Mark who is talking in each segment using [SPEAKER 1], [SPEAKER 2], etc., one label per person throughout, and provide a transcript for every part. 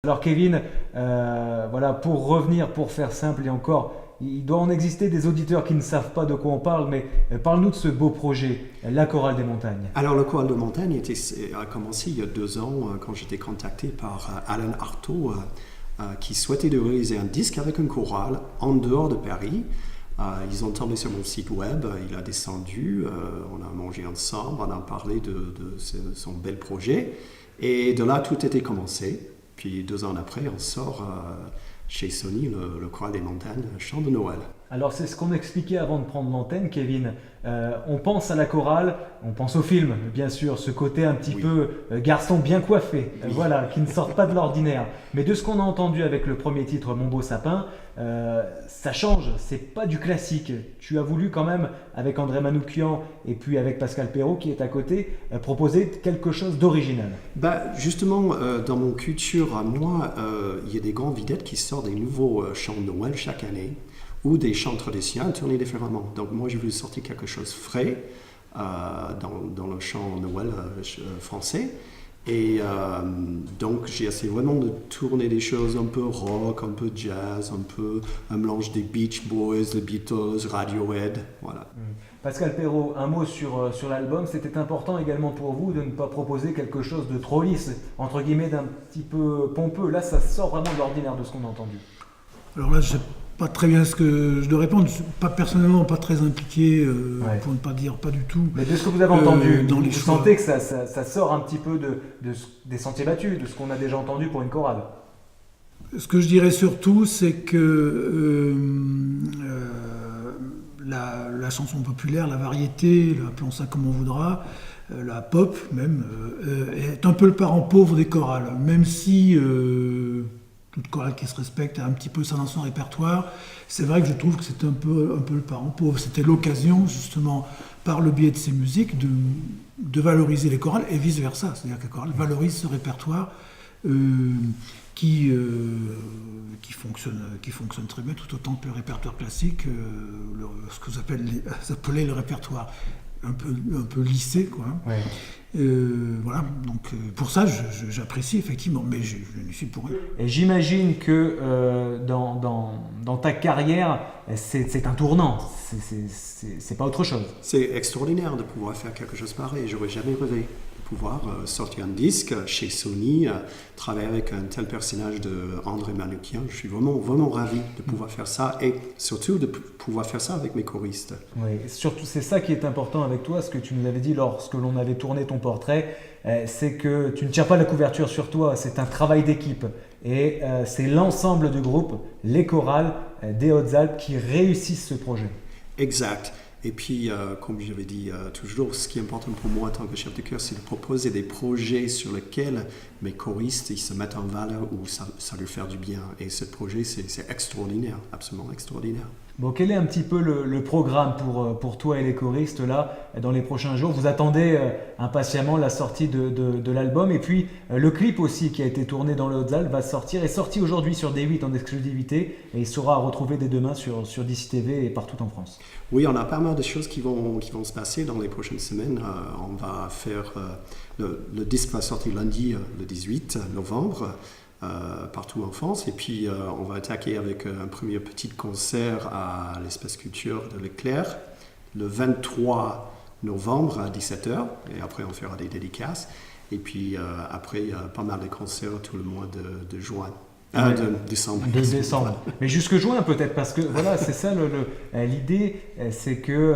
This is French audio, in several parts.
[SPEAKER 1] Alors Kevin, voilà, pour revenir, pour faire simple et encore, il doit en exister des auditeurs qui ne savent pas de quoi on parle, mais parle-nous de ce beau projet, la Chorale des Montagnes.
[SPEAKER 2] Alors, le choral de montagne a commencé il y a 2 ans quand j'étais contacté par Alan Artaud qui souhaitait de réaliser un disque avec une chorale en dehors de Paris. Ils ont tombé sur mon site web, il a descendu, on a mangé ensemble, on a parlé de son bel projet. Et de là, tout était commencé. Puis 2 ans après, on sort chez Sony le choral des montagnes, chant de Noël.
[SPEAKER 1] Alors c'est ce qu'on expliquait avant de prendre l'antenne, Kevin. On pense à la chorale, on pense au film, bien sûr, ce côté un petit
[SPEAKER 2] Oui.
[SPEAKER 1] peu garçon bien coiffé,
[SPEAKER 2] Oui.
[SPEAKER 1] voilà, qui ne sort pas de l'ordinaire. Mais de ce qu'on a entendu avec le premier titre, Mon beau sapin, ça change, c'est pas du classique. Tu as voulu quand même, avec André Manoukian et puis avec Pascal Perrault qui est à côté, proposer quelque chose d'original.
[SPEAKER 2] Justement, dans mon culture à moi, il y a des grandes vedettes qui sortent des nouveaux chants de Noël chaque année, ou des chants traditionnels tournés différemment. Donc moi, j'ai voulu sortir quelque chose frais dans le chant Noël français. Et donc, j'ai essayé vraiment de tourner des choses un peu rock, un peu jazz, un mélange des Beach Boys, les Beatles, Radiohead, voilà.
[SPEAKER 1] Pascal Perrault, un mot sur l'album. C'était important également pour vous de ne pas proposer quelque chose de trop lisse, entre guillemets, d'un petit peu pompeux. Là, ça sort vraiment de l'ordinaire de ce qu'on a entendu.
[SPEAKER 3] Alors là, je ne sais pas très bien ce que je dois répondre. Je ne suis pas personnellement pas très impliqué,
[SPEAKER 1] Ouais.
[SPEAKER 3] pour ne pas dire pas du tout.
[SPEAKER 1] Mais de ce que vous avez entendu,
[SPEAKER 3] dans les
[SPEAKER 1] vous
[SPEAKER 3] choix.
[SPEAKER 1] sentez que ça sort un petit peu des sentiers battus, de ce qu'on a déjà entendu pour une chorale.
[SPEAKER 3] Ce que je dirais surtout, c'est que la chanson populaire, la variété, appelons ça comme on voudra, la pop même, est un peu le parent pauvre des chorales. Même si toute chorale qui se respecte a un petit peu ça dans son répertoire, c'est vrai que je trouve que c'est un peu le parent pauvre. C'était l'occasion, justement, par le biais de ces musiques, de valoriser les chorales et vice-versa. C'est-à-dire que la chorale valorise ce répertoire qui fonctionne très bien, tout autant que le répertoire classique, ce que vous appelez le répertoire un peu lissé, quoi.
[SPEAKER 1] Ouais.
[SPEAKER 3] Voilà, donc pour ça, j'apprécie effectivement, mais je n'y suis pour rien.
[SPEAKER 1] Et j'imagine que dans ta carrière, c'est un tournant, c'est pas autre chose.
[SPEAKER 2] C'est extraordinaire de pouvoir faire quelque chose pareil. J'aurais jamais rêvé de pouvoir sortir un disque chez Sony, travailler avec un tel personnage de André Manoukian. Je suis vraiment, vraiment ravi de pouvoir faire ça et surtout de pouvoir faire ça avec mes choristes.
[SPEAKER 1] Oui, et surtout c'est ça qui est important avec toi, ce que tu nous avais dit lorsque l'on avait tourné ton portrait, c'est que tu ne tires pas la couverture sur toi, c'est un travail d'équipe. Et c'est l'ensemble du groupe, les chorales des Hautes-Alpes qui réussissent ce projet.
[SPEAKER 2] Exact. Et puis, comme j'avais dit toujours, ce qui est important pour moi en tant que chef de chœur, c'est de proposer des projets sur lesquels mes choristes ils se mettent en valeur ou ça leur fait du bien. Et ce projet, c'est extraordinaire, absolument extraordinaire.
[SPEAKER 1] Bon, quel est un petit peu le programme pour toi et les choristes là, dans les prochains jours? Vous attendez impatiemment la sortie de l'album et puis le clip aussi qui a été tourné dans le Hautes-Alpes est sorti aujourd'hui sur D8 en exclusivité et il sera retrouvé dès demain sur DC TV et partout en France.
[SPEAKER 2] Oui, on a pas mal de choses qui vont se passer dans les prochaines semaines. On va faire... le disque va sortir lundi, le 18 novembre. Partout en France et puis on va attaquer avec un premier petit concert à l'Espace Culture de Leclerc le 23 novembre à 17h et après on fera des dédicaces et puis après il y a pas mal de concerts tout le mois de juin. De décembre.
[SPEAKER 1] De décembre. Mais jusque juin peut-être, parce que voilà, c'est ça l'idée, c'est que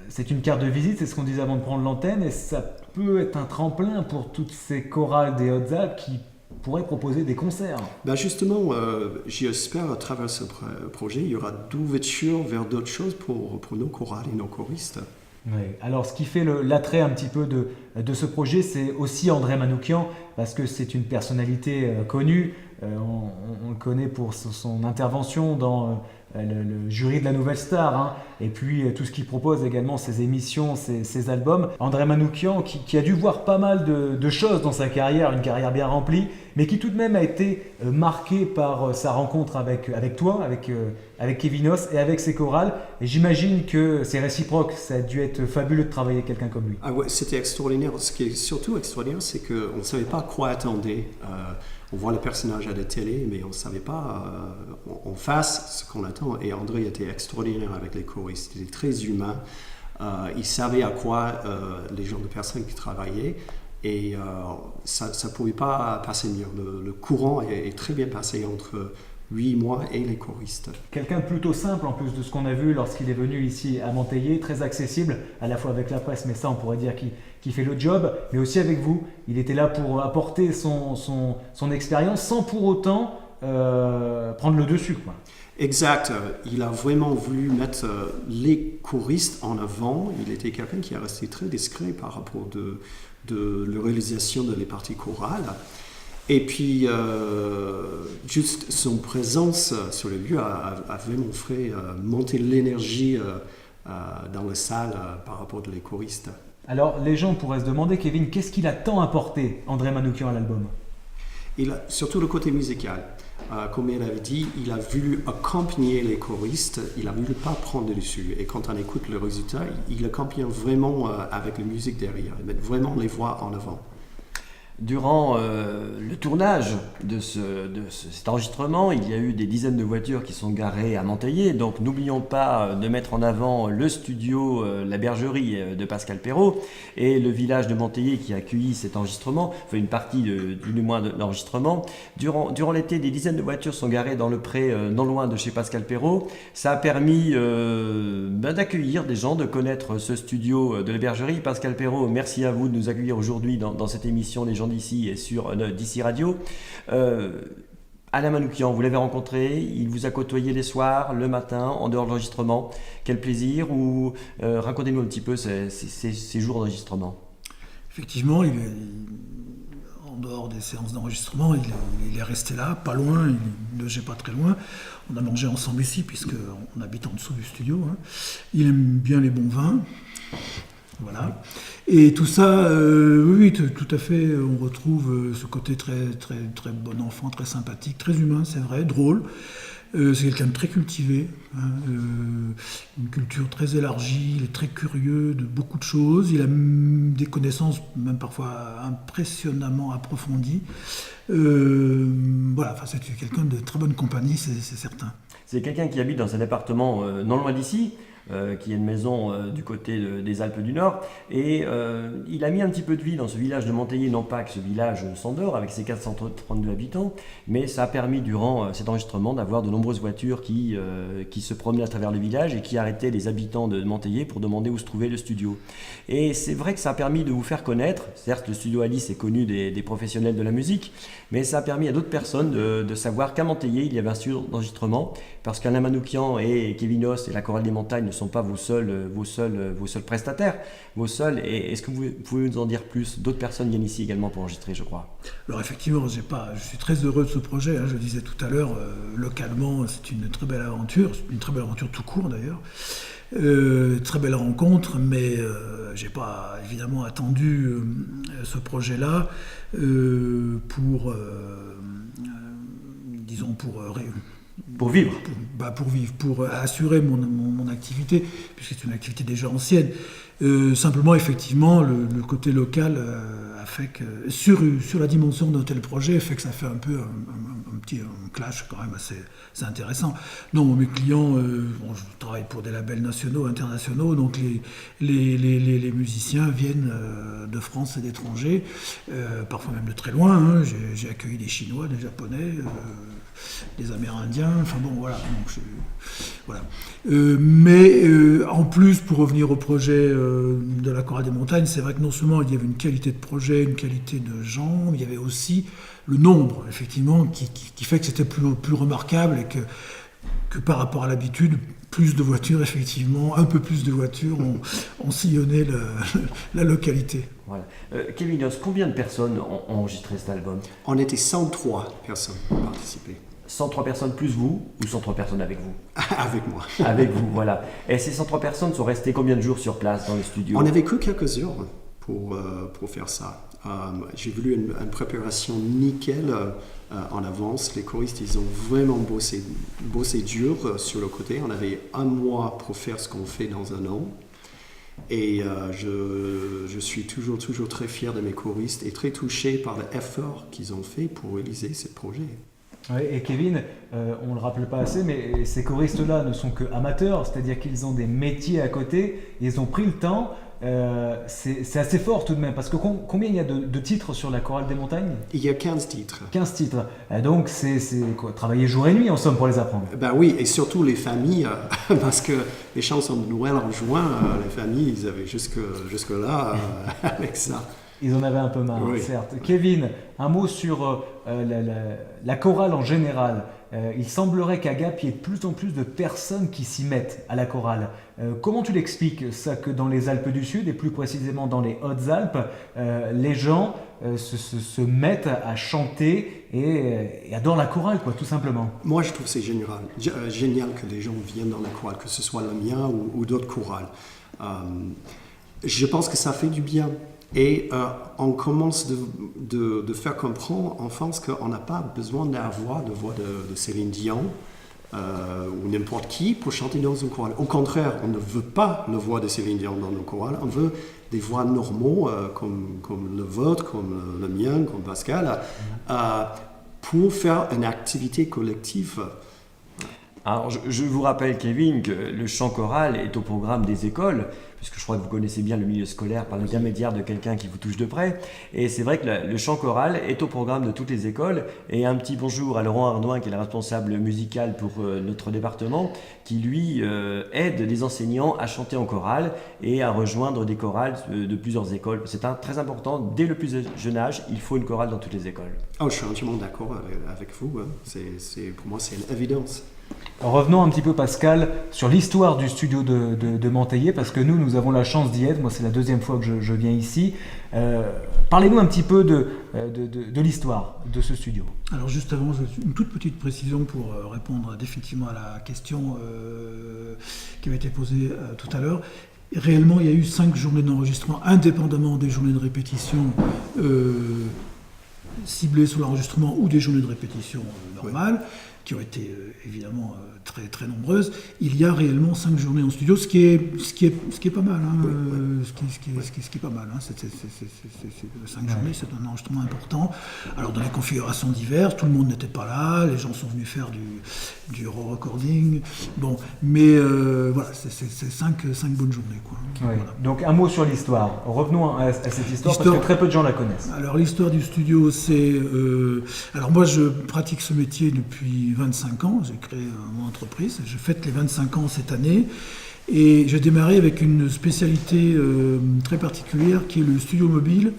[SPEAKER 1] c'est une carte de visite, c'est ce qu'on disait avant de prendre l'antenne, et ça peut être un tremplin pour toutes ces chorales des Hautes-Alpes qui pourraient proposer des concerts.
[SPEAKER 2] Justement, j'espère à travers ce projet, il y aura d'ouverture vers d'autres choses pour nos chorales et nos choristes.
[SPEAKER 1] Oui. Alors ce qui fait l'attrait un petit peu de ce projet, c'est aussi André Manoukian, parce que c'est une personnalité connue. On le connaît pour son intervention dans le jury de la Nouvelle Star, hein, et puis tout ce qu'il propose également, ses émissions, ses albums. André Manoukian qui a dû voir pas mal de choses dans sa carrière, une carrière bien remplie, mais qui tout de même a été marqué par sa rencontre avec toi, avec Kevinos et avec ses chorales. Et j'imagine que c'est réciproque, ça a dû être fabuleux de travailler avec quelqu'un comme lui.
[SPEAKER 2] Ah ouais, c'était extraordinaire. Ce qui est surtout extraordinaire, c'est qu'on ne savait pas à quoi attendre. on voit le personnage à la télé, mais on ne savait pas en face ce qu'on attend. Et André était extraordinaire avec les choristes. Il était très humain. Il savait à quoi les genres de personnes qui travaillaient. Et ça ne pouvait pas passer mieux. Le courant est très bien passé entre lui, moi et les choristes.
[SPEAKER 1] Quelqu'un de plutôt simple en plus de ce qu'on a vu lorsqu'il est venu ici à Monteillé, très accessible à la fois avec la presse, mais ça on pourrait dire qu'il fait le job, mais aussi avec vous. Il était là pour apporter son expérience sans pour autant prendre le dessus, quoi.
[SPEAKER 2] Exact. Il a vraiment voulu mettre les choristes en avant. Il était quelqu'un qui est resté très discret par rapport de la réalisation de les parties chorales. Et puis, juste son présence sur le lieu a vraiment fait monter l'énergie dans la salle par rapport aux choristes.
[SPEAKER 1] Alors, les gens pourraient se demander, Kevin, qu'est-ce qu'il a tant apporté, André Manoukian, à l'album ?
[SPEAKER 2] Surtout le côté musical. Comme il avait dit, il a voulu accompagner les choristes, il a voulu pas prendre le dessus. Et quand on écoute le résultat, il accompagne vraiment avec la musique derrière, il met vraiment les voix en avant.
[SPEAKER 4] Durant le tournage de cet enregistrement, il y a eu des dizaines de voitures qui sont garées à Monteillé. Donc n'oublions pas de mettre en avant le studio La Bergerie de Pascal Perrault et le village de Monteillé qui a accueilli cet enregistrement, enfin une partie du moins de l'enregistrement. Durant l'été, des dizaines de voitures sont garées dans le pré non loin de chez Pascal Perrault. Ça a permis d'accueillir des gens, de connaître ce studio de La Bergerie. Pascal Perrault, merci à vous de nous accueillir aujourd'hui dans cette émission Les gens d'ici et sur d'ici Radio. Alain Manoukian, vous l'avez rencontré, il vous a côtoyé les soirs, le matin, en dehors de l'enregistrement. Quel plaisir, ou racontez-nous un petit peu ces jours d'enregistrement.
[SPEAKER 3] Effectivement, en dehors des séances d'enregistrement, il est resté là, pas loin, il ne logeait pas très loin. On a mangé ensemble ici, puisqu'on habite en dessous du studio. Il aime bien les bons vins. Voilà. Et tout ça, oui, tout à fait, on retrouve ce côté très, très, très bon enfant, très sympathique, très humain, c'est vrai, drôle. C'est quelqu'un de très cultivé, une culture très élargie, il est très curieux de beaucoup de choses, il a des connaissances même parfois impressionnamment approfondies. Voilà, c'est quelqu'un de très bonne compagnie, c'est certain.
[SPEAKER 4] C'est quelqu'un qui habite dans un appartement non loin d'ici, qui est une maison du côté des Alpes du Nord, et il a mis un petit peu de vie dans ce village de Monteillé, non pas que ce village s'endort avec ses 432 habitants, mais ça a permis durant cet enregistrement d'avoir de nombreuses voitures qui se promenaient à travers le village et qui arrêtaient les habitants de Monteillé pour demander où se trouvait le studio. Et c'est vrai que ça a permis de vous faire connaître. Certes, le studio Alice est connu des professionnels de la musique, mais ça a permis à d'autres personnes de savoir qu'à Monteillé il y avait un studio d'enregistrement, parce qu'Alain Manoukian et Kevin Os et la Chorale des Montagnes ne sont pas vos seuls prestataires, et est-ce que vous pouvez nous en dire plus? D'autres personnes viennent ici également pour enregistrer, je crois. Alors
[SPEAKER 3] effectivement, je suis très heureux de ce projet, je le disais tout à l'heure, localement c'est une très belle aventure tout court d'ailleurs, très belle rencontre, mais j'ai pas évidemment attendu ce projet-là pour vivre. Pour assurer mon activité, puisque c'est une activité déjà ancienne. Simplement, effectivement, le côté local a fait que, sur la dimension d'un tel projet, fait que ça fait un peu un petit clash quand même assez intéressant. Non, mes clients, je travaille pour des labels nationaux, internationaux, donc les musiciens viennent de France et d'étrangers, parfois même de très loin. J'ai accueilli des Chinois, des Japonais, des Amérindiens, enfin bon, voilà. Donc voilà. Mais en plus, pour revenir au projet de la Chorale des Montagnes, c'est vrai que non seulement il y avait une qualité de projet, une qualité de gens, mais il y avait aussi le nombre, effectivement, qui fait que c'était plus remarquable et que par rapport à l'habitude, plus de voitures, effectivement, un peu plus de voitures ont sillonné la localité.
[SPEAKER 4] Voilà. Kevin Os, combien de personnes ont enregistré cet album?
[SPEAKER 2] On était 103 personnes qui ont participé.
[SPEAKER 4] 103 personnes plus vous, ou 103 personnes avec vous?
[SPEAKER 2] Avec moi.
[SPEAKER 4] Avec vous, voilà. Et ces 103 personnes sont restées combien de jours sur place dans le studio?
[SPEAKER 2] On n'avait que quelques heures pour faire ça. J'ai voulu une préparation nickel en avance. Les choristes, ils ont vraiment bossé dur sur le côté. On avait un mois pour faire ce qu'on fait dans un an. Et je suis toujours très fier de mes choristes et très touché par l'effort qu'ils ont fait pour réaliser ce projet.
[SPEAKER 1] Ouais, et Kevin, on ne le rappelle pas assez, mais ces choristes-là ne sont que amateurs, c'est-à-dire qu'ils ont des métiers à côté, et ils ont pris le temps. C'est assez fort tout de même, parce que combien il y a de titres sur la chorale des montagnes?
[SPEAKER 2] Il y a 15 titres.
[SPEAKER 1] 15 titres. Donc c'est quoi, travailler jour et nuit en somme pour les apprendre.
[SPEAKER 2] Ben oui, et surtout les familles, parce que les chansons de Noël en juin, les familles, ils avaient jusque-là avec ça.
[SPEAKER 1] Ils en avaient un peu marre,
[SPEAKER 2] Oui.
[SPEAKER 1] certes. Kevin, un mot sur la chorale en général. Il semblerait qu'à Gap, il y ait de plus en plus de personnes qui s'y mettent à la chorale. Comment tu l'expliques ça, que dans les Alpes du Sud, et plus précisément dans les Hautes-Alpes, les gens se mettent à chanter et adorent la chorale, quoi, tout simplement.
[SPEAKER 2] Moi, je trouve que c'est génial que les gens viennent dans la chorale, que ce soit le mien ou d'autres chorales. Je pense que ça fait du bien. Et on commence de faire comprendre en France qu'on n'a pas besoin d'avoir de voix de Céline Dion ou n'importe qui pour chanter dans une chorale. Au contraire, on ne veut pas la voix de Céline Dion dans nos chorales, on veut des voix normaux comme le vôtre, comme le mien, comme Pascal, pour faire une activité collective.
[SPEAKER 4] Alors, je vous rappelle, Kevin, que le chant choral est au programme des écoles, puisque je crois que vous connaissez bien le milieu scolaire par l'intermédiaire de quelqu'un qui vous touche de près. Et c'est vrai que le chant choral est au programme de toutes les écoles. Et un petit bonjour à Laurent Ardouin, qui est le responsable musical pour notre département, qui lui aide les enseignants à chanter en chorale et à rejoindre des chorales de plusieurs écoles. C'est très important, dès le plus jeune âge, il faut une chorale dans toutes les écoles.
[SPEAKER 2] Oh, je suis entièrement d'accord avec vous. Hein. Pour moi, c'est une évidence.
[SPEAKER 1] Alors, revenons un petit peu, Pascal, sur l'histoire du studio de Manteillé, parce que nous avons la chance d'y être. Moi, c'est la deuxième fois que je viens ici. Parlez-nous un petit peu de l'histoire de ce studio.
[SPEAKER 3] Alors juste avant, une toute petite précision pour répondre définitivement à la question qui avait été posée tout à l'heure. Réellement, il y a eu 5 journées d'enregistrement, indépendamment des journées de répétition ciblées sur l'enregistrement ou des journées de répétition normales, qui ont été évidemment très, très nombreuses. Il y a réellement 5 journées en studio, ce qui est pas mal. Hein, ce qui est pas mal. Hein, 5 journées, c'est un enregistrement important. Alors dans les configurations diverses, tout le monde n'était pas là, les gens sont venus faire du raw recording. Bon, mais voilà, c'est 5 bonnes journées, quoi.
[SPEAKER 1] Ouais.
[SPEAKER 3] Voilà.
[SPEAKER 1] Donc un mot sur l'histoire. Revenons à cette histoire, parce que très peu de gens la connaissent.
[SPEAKER 3] Alors l'histoire du studio, c'est... alors moi, je pratique ce métier depuis 25 ans. J'ai créé mon entreprise. Je fête les 25 ans cette année. Et j'ai démarré avec une spécialité très particulière qui est le studio mobile,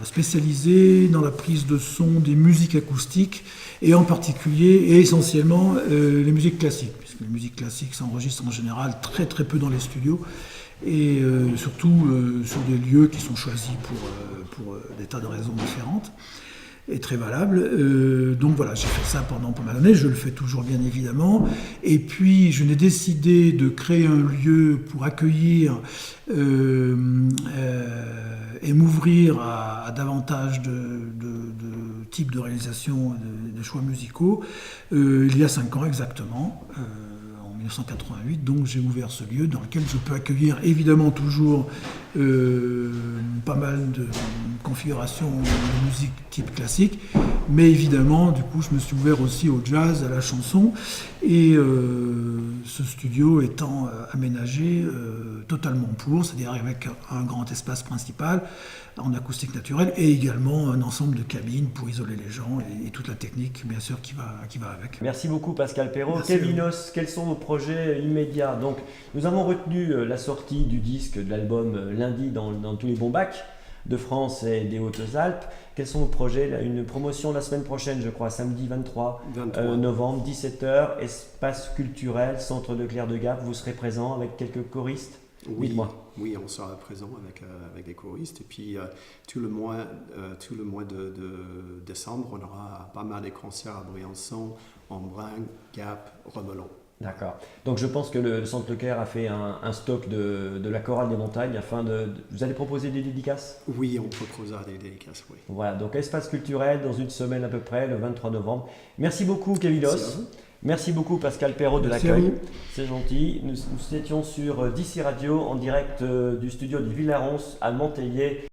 [SPEAKER 3] spécialisé dans la prise de son des musiques acoustiques et en particulier et essentiellement les musiques classiques, puisque les musiques classiques s'enregistrent en général très très peu dans les studios et surtout sur des lieux qui sont choisis pour des tas de raisons différentes et très valables. Donc voilà, j'ai fait ça pendant pas mal d'années, je le fais toujours bien évidemment. Et puis je n'ai décidé de créer un lieu pour accueillir et m'ouvrir à davantage de types de réalisation de choix musicaux il y a 5 ans exactement. En 1988, donc j'ai ouvert ce lieu dans lequel je peux accueillir évidemment toujours pas mal de configurations de musique type classique, mais évidemment du coup je me suis ouvert aussi au jazz, à la chanson, et ce studio étant aménagé totalement pour, c'est-à-dire avec un grand espace principal en acoustique naturelle et également un ensemble de cabines pour isoler les gens et toute la technique bien sûr qui va avec.
[SPEAKER 4] Merci beaucoup Pascal Perrault.
[SPEAKER 3] Merci.
[SPEAKER 4] Kevinos, quels sont vos projets immédiats? Donc, nous avons retenu la sortie du disque, de l'album lundi dans tous les bons bacs de France et des Hautes-Alpes. Quels sont vos projets? Là, une promotion la semaine prochaine, je crois, samedi 23 novembre, 17h, espace culturel, centre de Clair de Gap. Vous serez présent avec quelques choristes?
[SPEAKER 2] Oui, on sera présent avec des choristes. Et puis, tout le mois de décembre, on aura pas mal de concerts à Briançon, Embrun, Gap, Remelon.
[SPEAKER 4] D'accord. Donc je pense que le Centre Leclerc a fait un stock de la chorale des montagnes afin de... Vous allez proposer des dédicaces?
[SPEAKER 2] Oui, on proposera des dédicaces, oui.
[SPEAKER 4] Voilà, donc espace culturel dans une semaine à peu près, le 23 novembre. Merci beaucoup Kevinos. Merci beaucoup Pascal Perrault de
[SPEAKER 3] Merci à
[SPEAKER 4] l'accueil.
[SPEAKER 3] vous.
[SPEAKER 4] C'est gentil. Nous étions sur DC Radio en direct du studio de Villarons à Monteillet.